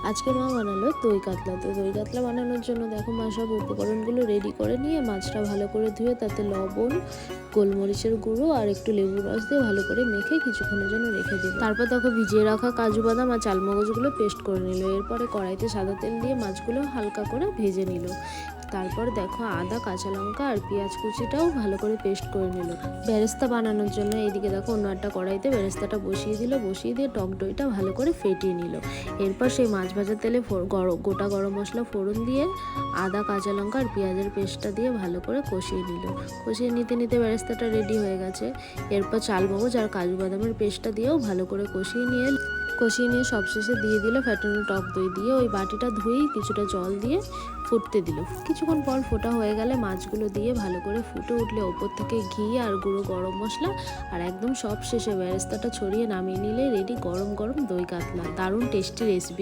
আজকে মা বানালো দই কাতলা। তো দই কাতলা বানানোর জন্য দেখো মা সব উপকরণগুলো রেডি করে নিয়ে মাছটা ভালো করে ধুয়ে তাতে লবণ, গোলমরিচের গুঁড়ো আর একটু লেবুর রস দিয়ে ভালো করে মেখে কিছুক্ষণের জন্য রেখে দিল। তারপর দেখো ভিজিয়ে রাখা কাজু বাদাম আর চালমগজগুলো পেস্ট করে নিল। এরপরে কড়াইতে সাদা তেল দিয়ে মাছগুলো হালকা করে ভেজে নিল। তারপর দেখো আদা, কাঁচা লঙ্কা আর পেঁয়াজ কুচিটাও ভালো করে পেস্ট করে নিল বেরেস্তা বানানোর জন্য। এইদিকে দেখো অন্য একটা কড়াইতে বেরেস্তাটা বসিয়ে দিয়ে টক দইটা ভালো করে ফেটিয়ে নিল। এরপর সেই মাছ ভাজার তেলে গোটা গরম মশলা ফোড়ন দিয়ে আদা, কাঁচা লঙ্কা আর পেঁয়াজের পেস্টটা দিয়ে ভালো করে কষিয়ে নিল। কষিয়ে নিতে নিতে বেরেস্তাটা রেডি হয়ে গেছে। এরপর চালমগজ আর কাজু বাদামের পেস্টটা দিয়েও ভালো করে কষিয়ে নিয়ে সবশেষে দিয়ে দিল ফ্যাটানো টক দই দিয়ে ওই বাটিটা ধুয়েই কিছুটা জল দিয়ে ফুটতে দিল। কিছুক্ষণ পর ফোটা হয়ে গেলে মাছগুলো দিয়ে ভালো করে ফুটে উঠলে ওপর থেকে ঘি আর গুঁড়ো গরম মশলা আর একদম সব শেষে বেরেস্তাটা ছড়িয়ে নামিয়ে নিলে রেডি গরম গরম দই কাতলা। দারুণ টেস্টি রেসিপি।